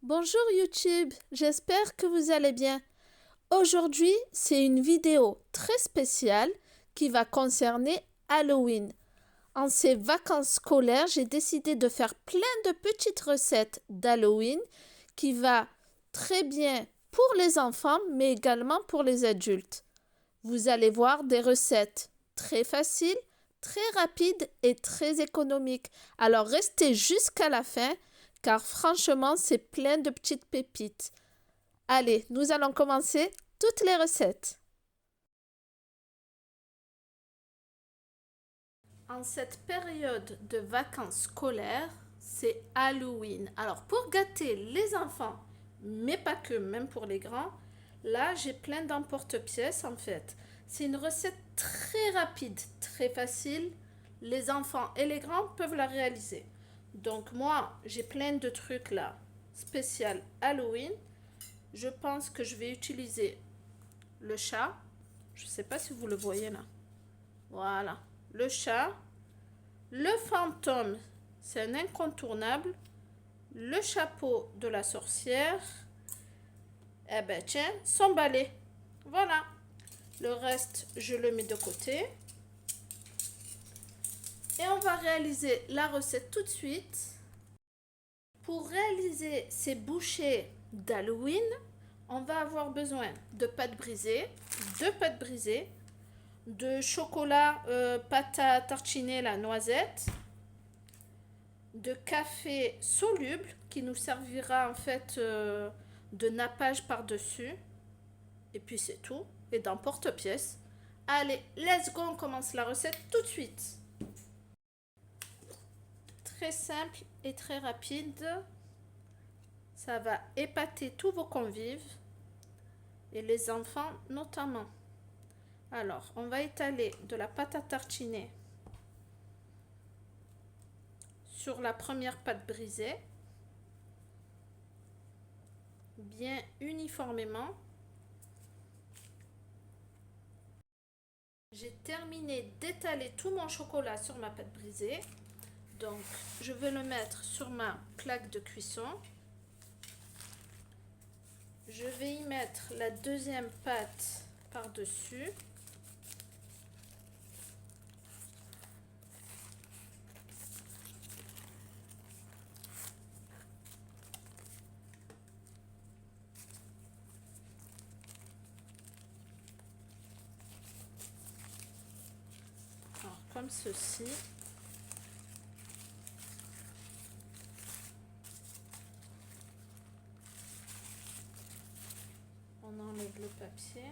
Bonjour YouTube, j'espère que vous allez bien. Aujourd'hui, c'est une vidéo très spéciale qui va concerner Halloween. En ces vacances scolaires, j'ai décidé de faire plein de petites recettes d'Halloween qui va très bien pour les enfants, mais également pour les adultes. Vous allez voir des recettes très faciles, très rapides et très économiques. Alors restez jusqu'à la fin car franchement, c'est plein de petites pépites. Allez, nous allons commencer toutes les recettes. En cette période de vacances scolaires, c'est Halloween. Alors pour gâter les enfants, mais pas que, même pour les grands, là j'ai plein d'emporte-pièces en fait. C'est une recette très rapide, très facile. Les enfants et les grands peuvent la réaliser. Donc moi, j'ai plein de trucs là, spécial Halloween. Je pense que je vais utiliser le chat. Je ne sais pas si vous le voyez là. Voilà, le chat. Le fantôme, c'est un incontournable. Le chapeau de la sorcière. Eh ben tiens, son balai. Voilà. Le reste, je le mets de côté. Et on va réaliser la recette tout de suite. Pour réaliser ces bouchées d'Halloween, on va avoir besoin de pâte brisée, de chocolat, pâte à tartiner la noisette, de café soluble qui nous servira en fait de nappage par-dessus. Et puis c'est tout. Et d'un porte-pièce. Allez, let's go, on commence la recette tout de suite. Très simple et très rapide. Ça va épater tous vos convives et les enfants notamment. Alors, on va étaler de la pâte à tartiner sur la première pâte brisée, bien uniformément. J'ai terminé d'étaler tout mon chocolat sur ma pâte brisée. Donc, je vais le mettre sur ma plaque de cuisson. Je vais y mettre la deuxième pâte par-dessus. Alors, comme ceci. On enlève le papier.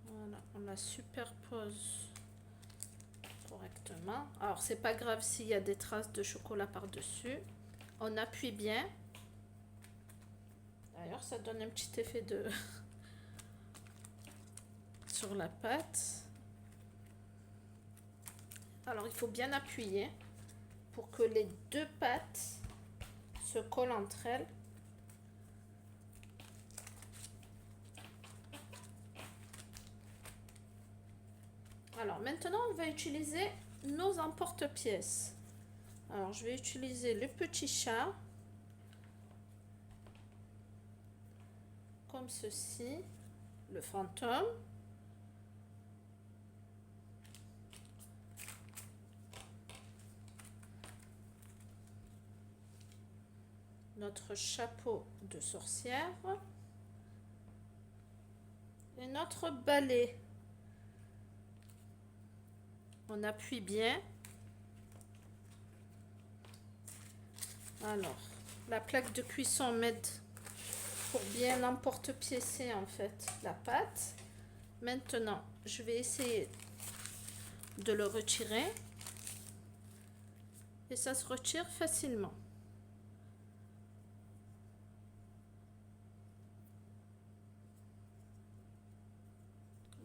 Voilà, on la superpose correctement. Alors, c'est pas grave s'il y a des traces de chocolat par-dessus. On appuie bien. D'ailleurs, ça donne un petit effet de sur la pâte. Alors, il faut bien appuyer pour que les deux pâtes se collent entre elles. Alors, maintenant, on va utiliser nos emporte-pièces. Alors, je vais utiliser le petit chat. Comme ceci. Le fantôme. Notre chapeau de sorcière. Et notre balai. On appuie bien. Alors, la plaque de cuisson m'aide pour bien emporte-piécer en fait la pâte. Maintenant, je vais essayer de le retirer. Et ça se retire facilement.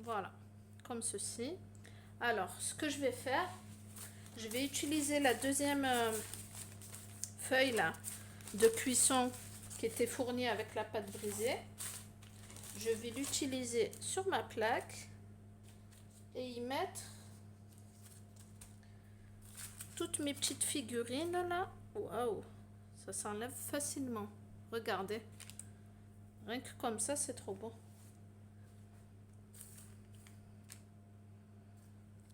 Voilà, comme ceci. Alors, ce que je vais faire, je vais utiliser la deuxième feuille là de cuisson qui était fournie avec la pâte brisée. Je vais l'utiliser sur ma plaque et y mettre toutes mes petites figurines là. Waouh, ça s'enlève facilement. Regardez. Rien que comme ça, c'est trop beau.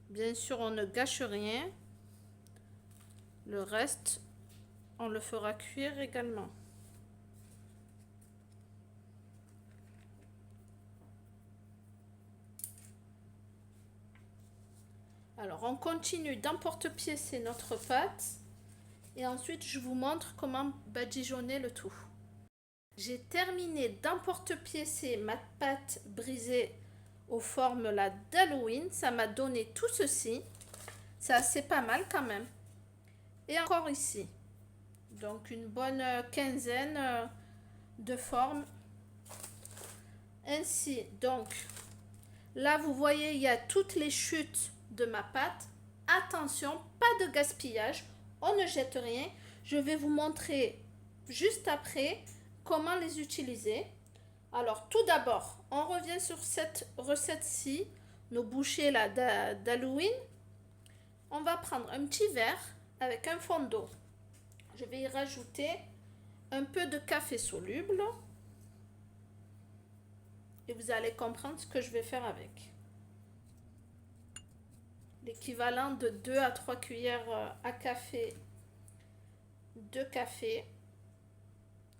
Bien sûr, on ne gâche rien. Le reste, on le fera cuire également. Alors, on continue d'emporte-pièce notre pâte. Et ensuite, je vous montre comment badigeonner le tout. J'ai terminé d'emporte-pièce ma pâte brisée aux formes là d'Halloween. Ça m'a donné tout ceci. C'est assez pas mal quand même. Et encore ici. Donc, une bonne quinzaine de formes. Ainsi, donc, là, vous voyez, il y a toutes les chutes de ma pâte. Attention, pas de gaspillage. On ne jette rien. Je vais vous montrer juste après comment les utiliser. Alors, tout d'abord, on revient sur cette recette-ci, nos bouchées là d'Halloween. On va prendre un petit verre avec un fond d'eau. Je vais y rajouter un peu de café soluble. Et vous allez comprendre ce que je vais faire avec. L'équivalent de 2 à 3 cuillères à café de café.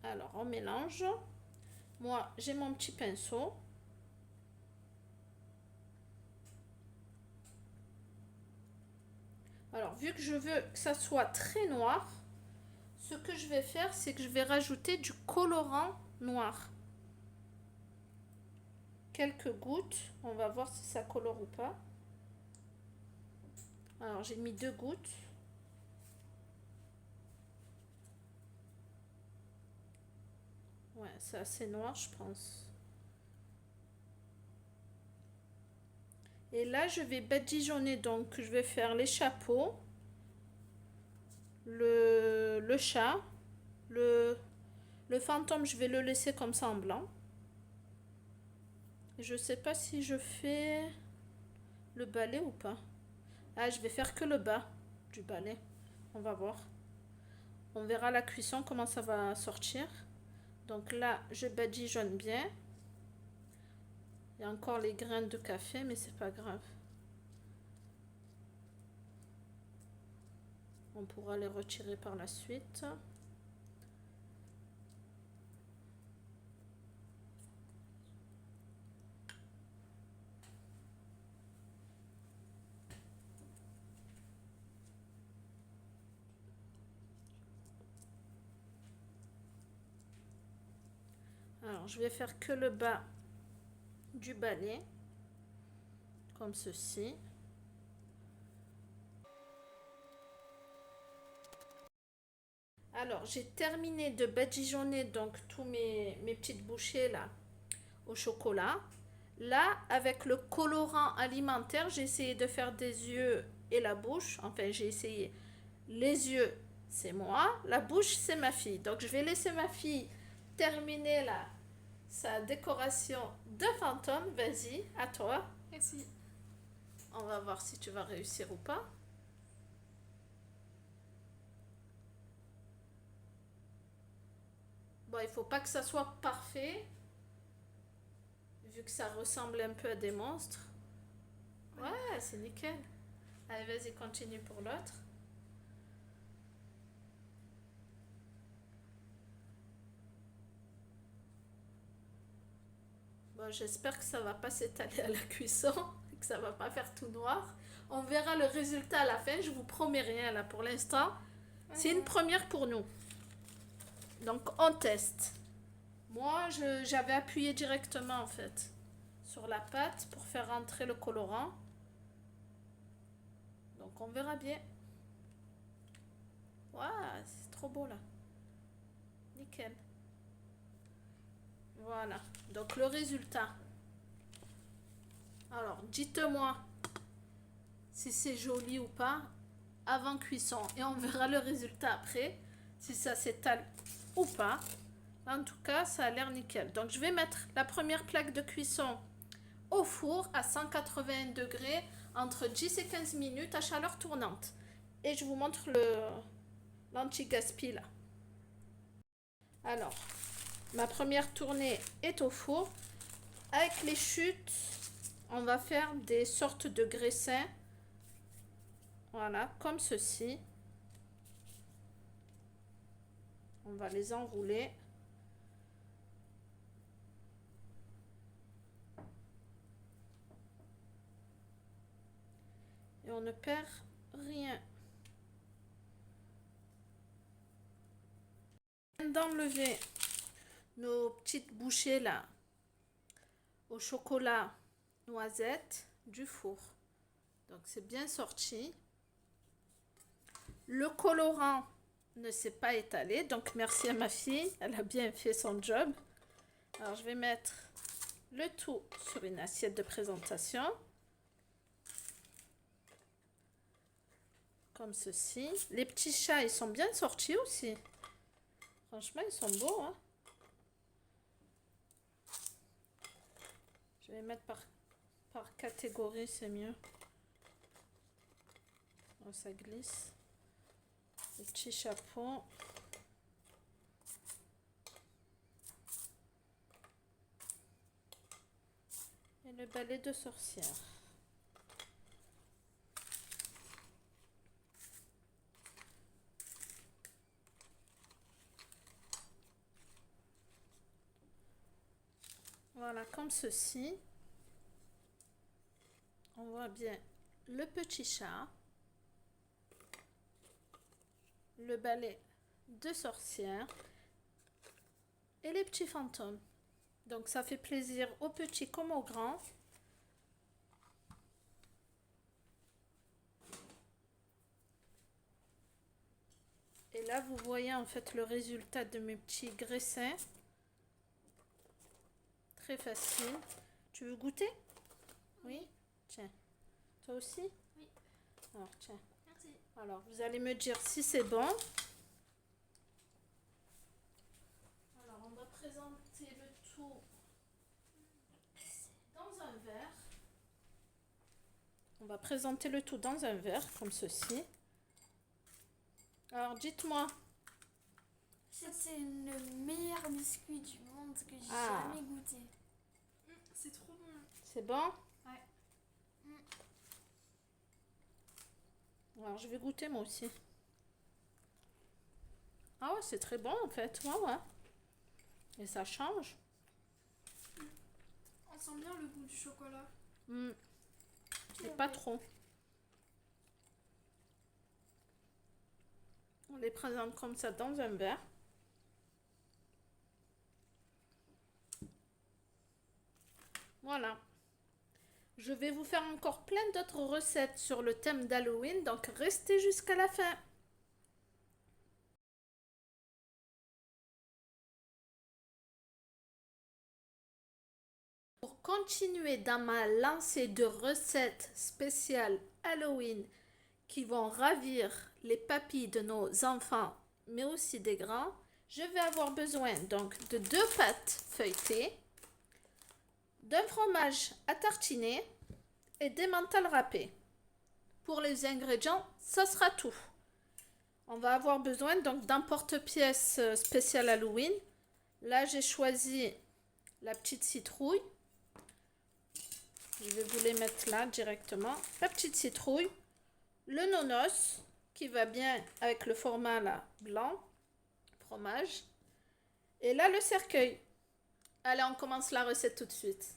Alors, on mélange. Moi, j'ai mon petit pinceau. Alors, vu que je veux que ça soit très noir, ce que je vais faire, c'est que je vais rajouter du colorant noir. Quelques gouttes. On va voir si ça colore ou pas. Alors, j'ai mis 2 gouttes. Ouais, c'est assez noir, je pense. Et là, je vais badigeonner, donc je vais faire les chapeaux, le chat, le fantôme, je vais le laisser comme ça en blanc. Je sais pas si je fais le balai ou pas. Ah, je vais faire que le bas du balai. On va voir. On verra la cuisson, comment ça va sortir. Donc là, je badigeonne bien. Il y a encore les grains de café, mais c'est pas grave. On pourra les retirer par la suite. Alors, je vais faire que le bas du balai, comme ceci. Alors, j'ai terminé de badigeonner donc tous mes petites bouchées là au chocolat. Là, avec le colorant alimentaire, j'ai essayé de faire des yeux et la bouche. Enfin, j'ai essayé. Les yeux, c'est moi. La bouche, c'est ma fille. Donc, je vais laisser ma fille terminer là sa décoration de fantôme. Vas-y, à toi. Merci. On va voir si tu vas réussir ou pas. Bon, il faut pas que ça soit parfait, vu que ça ressemble un peu à des monstres. Ouais, c'est nickel. Allez, vas-y, continue pour l'autre. Bon, j'espère que ça va pas s'étaler à la cuisson, que ça va pas faire tout noir. On verra le résultat à la fin, je vous promets rien là pour l'instant. C'est une première pour nous. Donc on teste. Moi, j'avais appuyé directement en fait sur la pâte pour faire rentrer le colorant. Donc on verra bien. Waouh, c'est trop beau là. Nickel. Voilà. Donc le résultat. Alors, dites-moi si c'est joli ou pas avant cuisson et on verra le résultat après si ça s'étale ou pas. En tout cas, ça a l'air nickel. Donc je vais mettre la première plaque de cuisson au four à 180 degrés entre 10 et 15 minutes à chaleur tournante. et je vous montre l'anti-gaspi là. Alors, ma première tournée est au four. Avec les chutes, on va faire des sortes de graissins. Voilà, comme ceci. On va les enrouler. Et on ne perd rien. D'enlever nos petites bouchées là au chocolat noisette du four. Donc c'est bien sorti. Le colorant ne s'est pas étalé, donc merci à ma fille, elle a bien fait son job. Alors je vais mettre le tout sur une assiette de présentation. Comme ceci. Les petits chats, ils sont bien sortis aussi. Franchement, ils sont beaux, hein. Je vais mettre par catégorie, c'est mieux. Oh, ça glisse. Le petit chapeau. Et le balai de sorcière. Voilà, comme ceci. On voit bien le petit chat, le balai de sorcière et les petits fantômes. Donc ça fait plaisir aux petits comme aux grands. Et là, vous voyez en fait le résultat de mes petits graissins. Très facile. Tu veux goûter? Oui. Tiens. Toi aussi? Oui. Alors, tiens. Merci. Alors, vous allez me dire si c'est bon. Alors, on va présenter le tout dans un verre. On va présenter le tout dans un verre, comme ceci. Alors, dites-moi. C'est le meilleur biscuit du monde que j'ai jamais goûté. C'est trop bon. C'est bon? Ouais. Alors, je vais goûter moi aussi. Ah ouais, c'est très bon en fait. Ouais, ouais. Et ça change. On sent bien le goût du chocolat. Et pas trop. On les présente comme ça dans un verre. Voilà. Je vais vous faire encore plein d'autres recettes sur le thème d'Halloween, donc restez jusqu'à la fin. Pour continuer dans ma lancée de recettes spéciales Halloween qui vont ravir les papilles de nos enfants, mais aussi des grands, je vais avoir besoin donc de 2 pâtes feuilletées, d'un fromage à tartiner et des mentales râpées. Pour les ingrédients, ça sera tout. On va avoir besoin donc d'un porte-pièce spécial Halloween. Là, j'ai choisi la petite citrouille. Je vais vous les mettre là directement. La petite citrouille, le nonos qui va bien avec le format là blanc, fromage. Et là, le cercueil. Allez, on commence la recette tout de suite.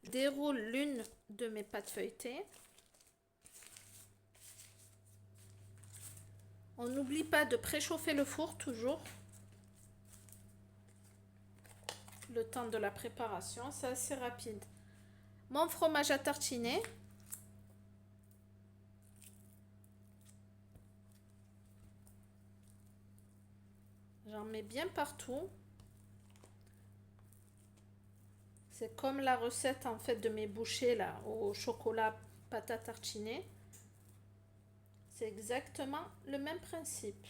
Déroule l'une de mes pâtes feuilletées. On n'oublie pas de préchauffer le four toujours. Le temps de la préparation, c'est assez rapide. Mon fromage à tartiner. J'en mets bien partout. C'est comme la recette en fait de mes bouchées là au chocolat pâte à tartiner. C'est exactement le même principe.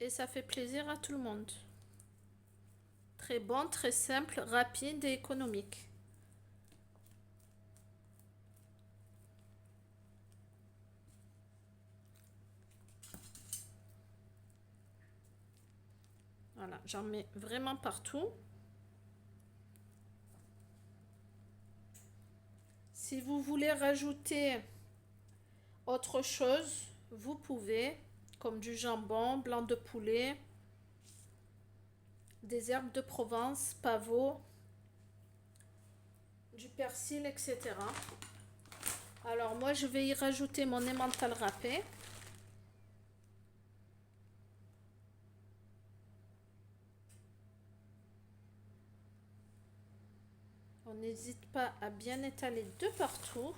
Et ça fait plaisir à tout le monde. Très bon, très simple, rapide et économique. Voilà, j'en mets vraiment partout. Si vous voulez rajouter autre chose, vous pouvez, comme du jambon, blanc de poulet, des herbes de Provence, pavot, du persil, etc. Alors moi, je vais y rajouter mon emmental râpé. On n'hésite pas à bien étaler de partout.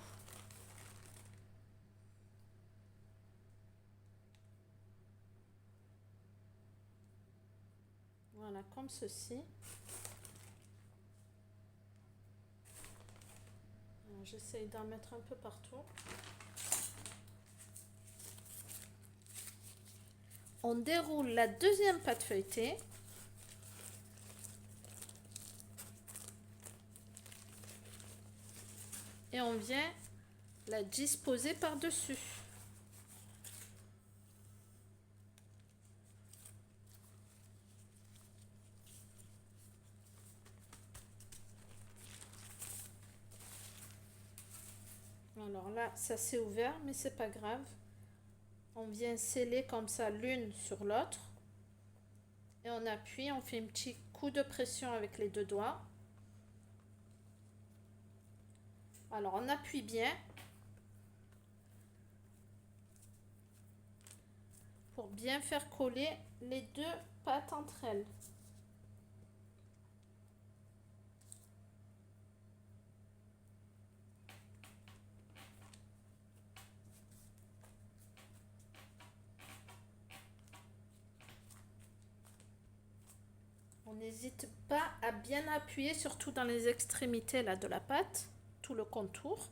Voilà, comme ceci. J'essaye d'en mettre un peu partout. On déroule la deuxième pâte feuilletée. Et on vient la disposer par-dessus. Alors là, ça s'est ouvert, mais c'est pas grave. On vient sceller comme ça l'une sur l'autre. Et on appuie, on fait un petit coup de pression avec les deux doigts. Alors on appuie bien pour bien faire coller les deux pâtes entre elles. On n'hésite pas à bien appuyer, surtout dans les extrémités là, de la pâte, tout le contour.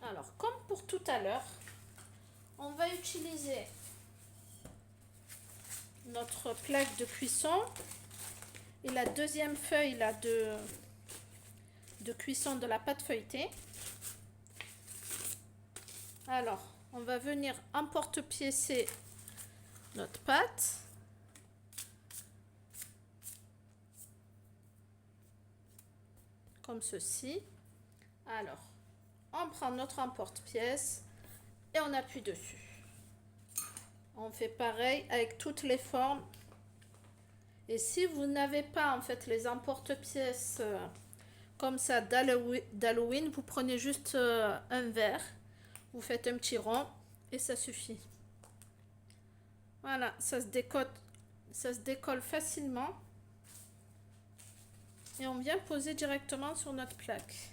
Alors, comme pour tout à l'heure, on va utiliser notre plaque de cuisson et la deuxième feuille là, de cuisson de la pâte feuilletée. Alors, on va venir emporte-piécer notre pâte. Comme ceci. Alors, on prend notre emporte-pièce et on appuie dessus. On fait pareil avec toutes les formes. Et si vous n'avez pas en fait les emporte-pièces comme ça d'Halloween, vous prenez juste un verre, vous faites un petit rond et ça suffit. Voilà, ça se décolle facilement. Et on vient poser directement sur notre plaque.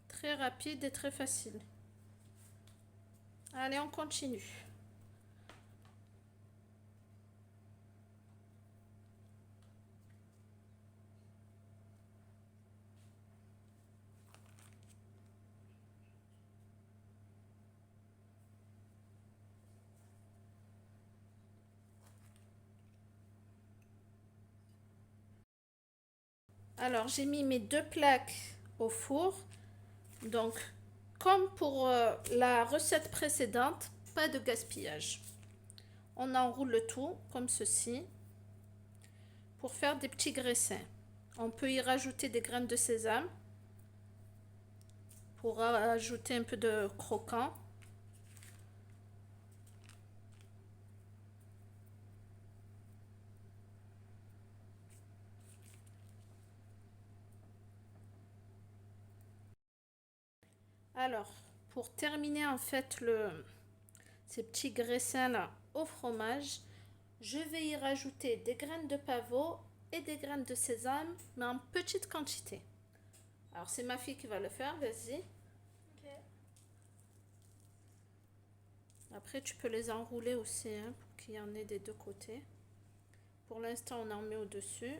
Très rapide et très facile. Allez, on continue. Alors, j'ai mis mes deux plaques au four. Donc, comme pour la recette précédente, pas de gaspillage. On enroule le tout comme ceci pour faire des petits graissins. On peut y rajouter des graines de sésame pour ajouter un peu de croquant. Alors, pour terminer en fait ces petits graissins là au fromage, je vais y rajouter des graines de pavot et des graines de sésame, mais en petite quantité. Alors, c'est ma fille qui va le faire, vas-y. Okay. Après, tu peux les enrouler aussi hein, pour qu'il y en ait des deux côtés. Pour l'instant, on en met au-dessus.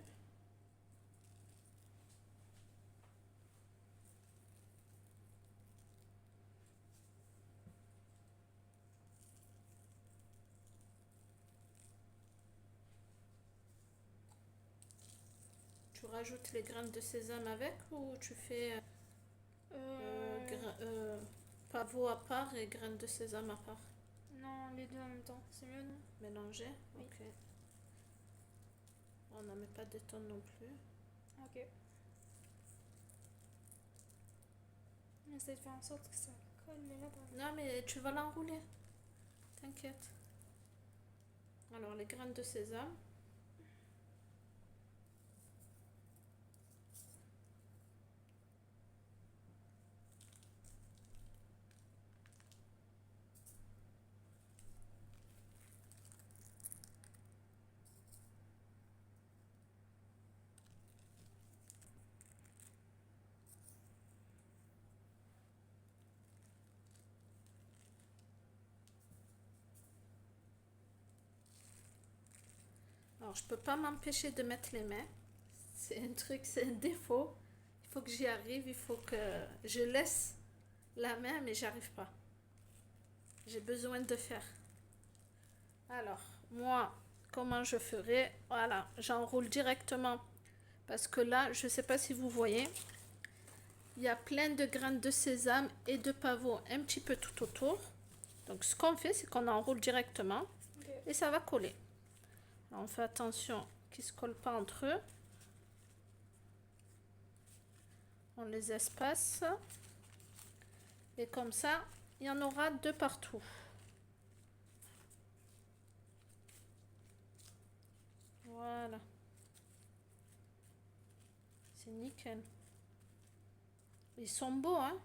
Tu rajoutes les graines de sésame avec ou tu fais pavot à part et graines de sésame à part? Non, les deux en même temps. C'est mieux, non? Mélanger? Oui. Ok. On n'en met pas des tonnes non plus. Ok. On essaie de faire en sorte que ça colle, mais là, par Non, mais tu vas l'enrouler. T'inquiète. Alors, les graines de sésame. Alors, je peux pas m'empêcher de mettre les mains. C'est un truc, c'est un défaut. Il faut que j'y arrive, il faut que je laisse la main, mais j'arrive pas. J'ai besoin de faire. Alors, moi, comment je ferai? Voilà, j'enroule directement. Parce que là, je sais pas si vous voyez, il y a plein de graines de sésame et de pavot un petit peu tout autour. Donc, ce qu'on fait, c'est qu'on enroule directement et ça va coller. Alors, on fait attention qu'ils ne se collent pas entre eux. On les espace. Et comme ça, il y en aura de partout. Voilà. C'est nickel. Ils sont beaux, hein?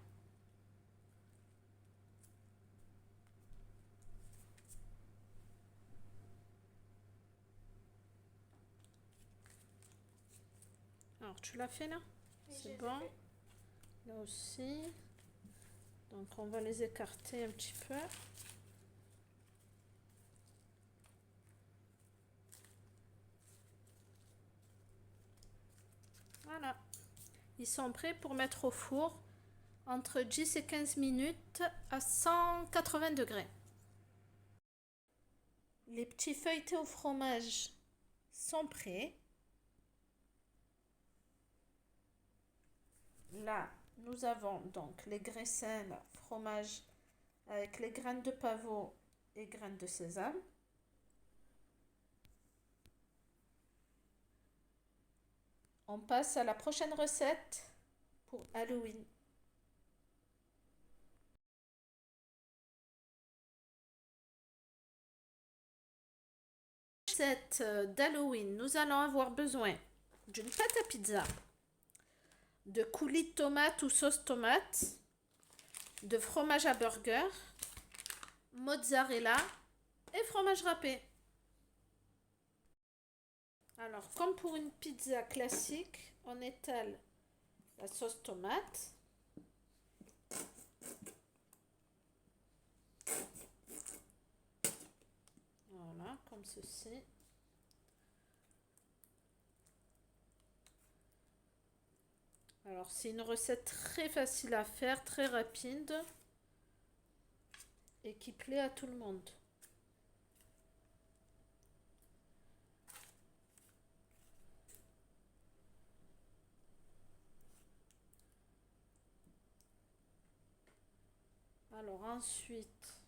Alors, tu l'as fait là? Oui, c'est bon. Là aussi. Donc, on va les écarter un petit peu. Voilà. Ils sont prêts pour mettre au four entre 10 et 15 minutes à 180 degrés. Les petits feuilletés au fromage sont prêts. Là, nous avons donc les graissins, fromage avec les graines de pavot et graines de sésame. On passe à la prochaine recette pour Halloween. Recette d'Halloween, nous allons avoir besoin d'une pâte à pizza, de coulis de tomate ou sauce tomate, de fromage à burger, mozzarella et fromage râpé. Alors, comme pour une pizza classique, on étale la sauce tomate. Voilà, comme ceci. Alors, c'est une recette très facile à faire, très rapide et qui plaît à tout le monde. Alors ensuite,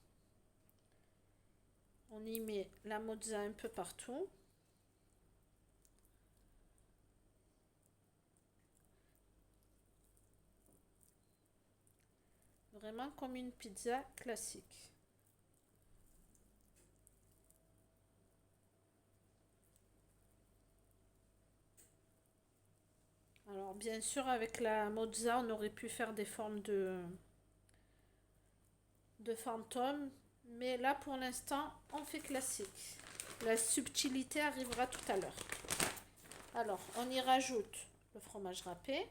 on y met la mozza un peu partout. Vraiment comme une pizza classique. Alors bien sûr avec la mozza on aurait pu faire des formes de fantômes, mais là pour l'instant on fait classique. La subtilité arrivera tout à l'heure. Alors on y rajoute le fromage râpé.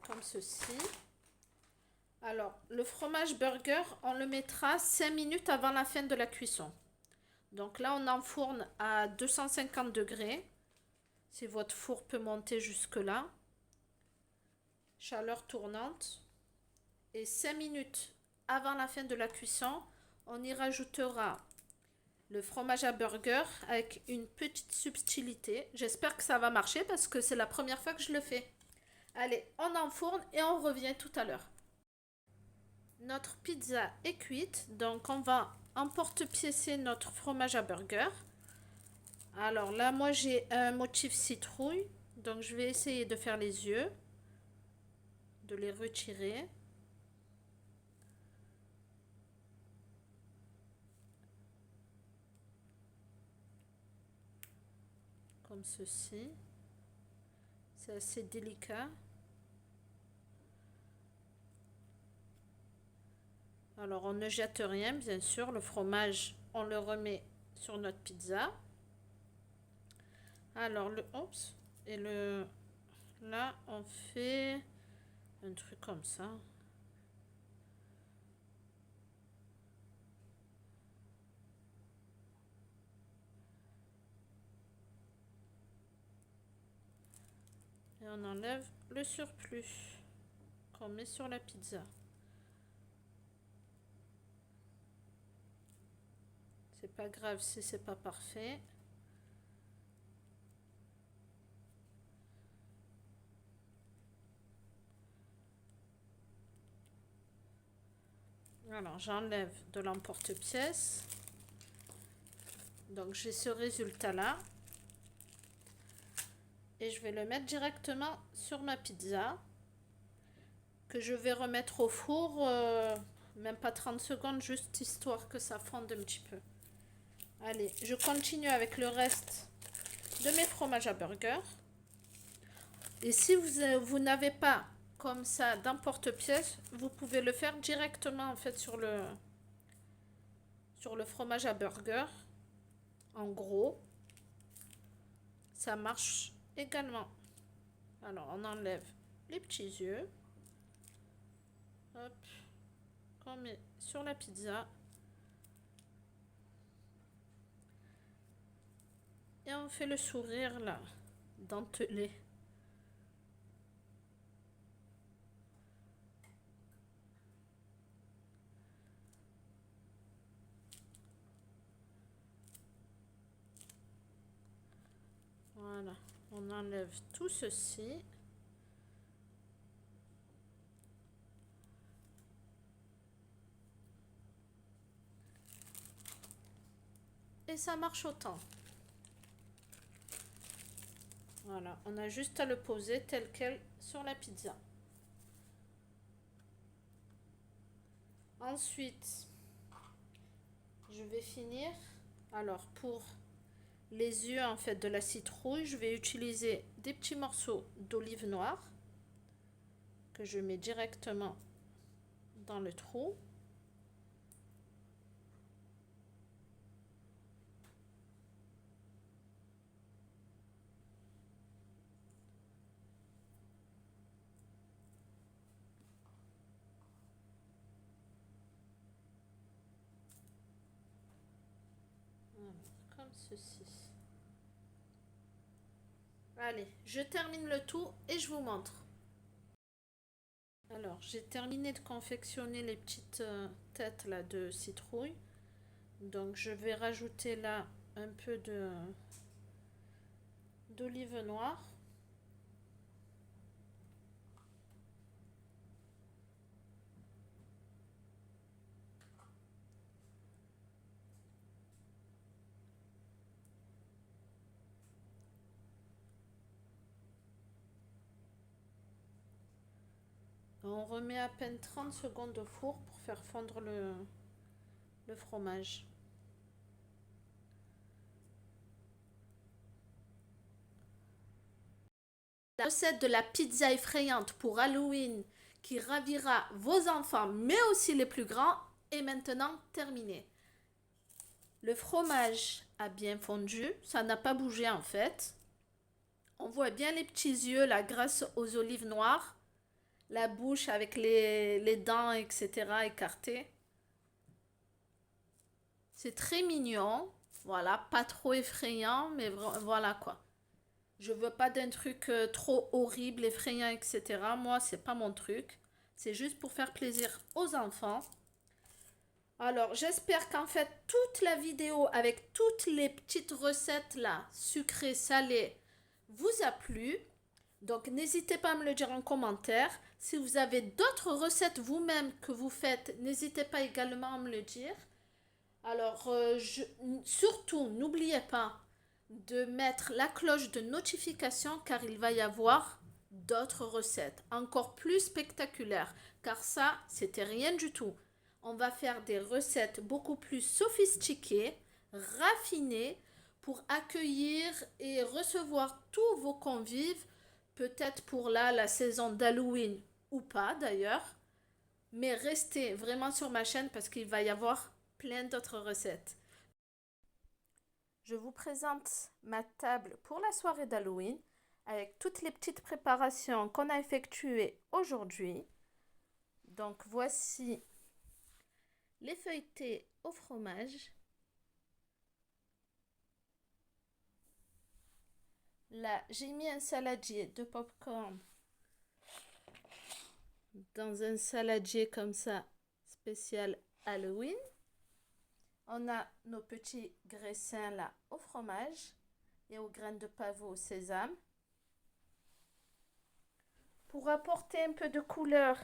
comme ceci. Alors, le fromage burger, on le mettra 5 minutes avant la fin de la cuisson. Donc là, on enfourne à 250 degrés. Si votre four peut monter jusque-là. Chaleur tournante. Et 5 minutes avant la fin de la cuisson, on y rajoutera le fromage à burger avec une petite subtilité. J'espère que ça va marcher parce que c'est la première fois que je le fais. Allez, on enfourne et on revient tout à l'heure. Notre pizza est cuite, donc on va emporte-piécer notre fromage à burger. Alors là, moi j'ai un motif citrouille, donc je vais essayer de faire les yeux, de les retirer. Comme ceci. C'est assez délicat. Alors on ne jette rien, bien sûr. Le fromage, on le remet sur notre pizza. Alors là on fait un truc comme ça. Et on enlève le surplus qu'on met sur la pizza. C'est pas grave si c'est pas parfait. Alors j'enlève de l'emporte-pièce. Donc j'ai ce résultat là. Et je vais le mettre directement sur ma pizza. Que je vais remettre au four. Même pas 30 secondes, juste histoire que ça fonde un petit peu. Allez, je continue avec le reste de mes fromages à burger. Et si vous n'avez pas comme ça d'emporte-pièce, vous pouvez le faire directement en fait sur le fromage à burger. En gros, ça marche également. Alors, on enlève les petits yeux. Hop, qu'on met sur la pizza. Et on fait le sourire là, dentelé. Voilà, on enlève tout ceci. Et ça marche autant. Voilà, on a juste à le poser tel quel sur la pizza. Ensuite, je vais finir. Alors, pour les yeux en fait de la citrouille, je vais utiliser des petits morceaux d'olive noire que je mets directement dans le trou. Comme ceci. Allez, je termine le tout et je vous montre. Alors, j'ai terminé de confectionner les petites têtes là de citrouille. Donc, je vais rajouter là un peu d'olive noire. On remet à peine 30 secondes au four pour faire fondre le fromage. La recette de la pizza effrayante pour Halloween qui ravira vos enfants mais aussi les plus grands est maintenant terminée. Le fromage a bien fondu, ça n'a pas bougé en fait. On voit bien les petits yeux là grâce aux olives noires. la bouche avec les dents, etc. écartées. C'est très mignon. Voilà, pas trop effrayant, mais voilà quoi. Je veux pas d'un truc trop horrible, effrayant, etc. Moi, c'est pas mon truc. C'est juste pour faire plaisir aux enfants. Alors, j'espère qu'en fait, toute la vidéo avec toutes les petites recettes là, sucrées, salées, vous a plu. Donc, n'hésitez pas à me le dire en commentaire. Si vous avez d'autres recettes vous-même que vous faites, n'hésitez pas également à me le dire. Alors, surtout, n'oubliez pas de mettre la cloche de notification car il va y avoir d'autres recettes encore plus spectaculaires. Car ça, c'était rien du tout. On va faire des recettes beaucoup plus sophistiquées, raffinées, pour accueillir et recevoir tous vos convives, peut-être pour la saison d'Halloween ou pas d'ailleurs. Mais restez vraiment sur ma chaîne parce qu'il va y avoir plein d'autres recettes. Je vous présente ma table pour la soirée d'Halloween avec toutes les petites préparations qu'on a effectuées aujourd'hui. Donc voici les feuilletés au fromage. Là, j'ai mis un saladier de popcorn dans un saladier comme ça, spécial Halloween. On a nos petits graissins là au fromage et aux graines de pavot au sésame. Pour apporter un peu de couleur,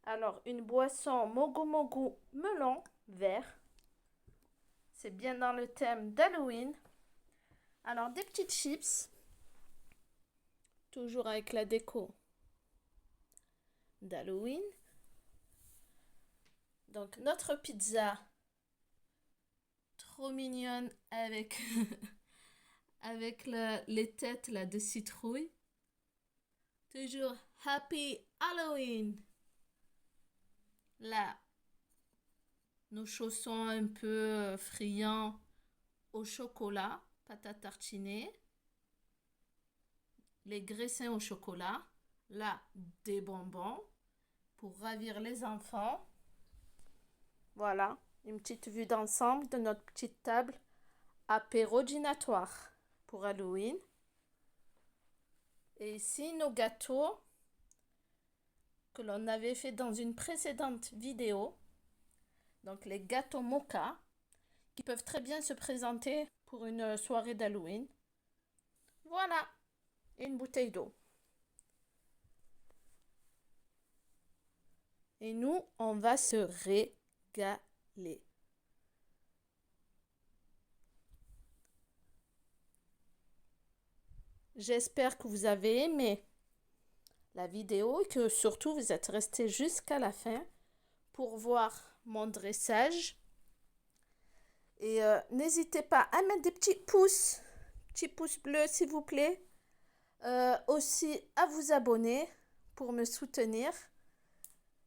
alors une boisson Mogu Mogu melon vert. C'est bien dans le thème d'Halloween. Alors des petites chips, toujours avec la déco d'Halloween. Donc notre pizza trop mignonne avec avec les têtes là de citrouille. Toujours Happy Halloween. Là, nos chaussons un peu friands au chocolat, pâte à tartiner. Les graissins au chocolat. Là, des bonbons pour ravir les enfants. Voilà, une petite vue d'ensemble de notre petite table apéro-dînatoire pour Halloween. Et ici, nos gâteaux que l'on avait fait dans une précédente vidéo. Donc, les gâteaux mocha qui peuvent très bien se présenter pour une soirée d'Halloween. Voilà, et une bouteille d'eau. Et nous, on va se régaler. J'espère que vous avez aimé la vidéo et que surtout vous êtes restés jusqu'à la fin pour voir mon dressage. Et n'hésitez pas à mettre des petits pouces bleus s'il vous plaît. Aussi à vous abonner pour me soutenir.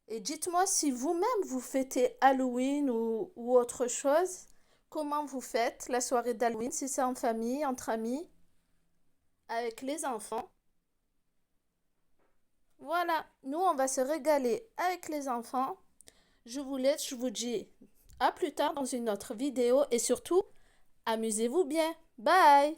Et dites-moi si vous-même vous fêtez Halloween ou autre chose. Comment vous faites la soirée d'Halloween, si c'est en famille, entre amis, avec les enfants. Voilà, nous on va se régaler avec les enfants. Je vous laisse, je vous dis à plus tard dans une autre vidéo et surtout, amusez-vous bien. Bye!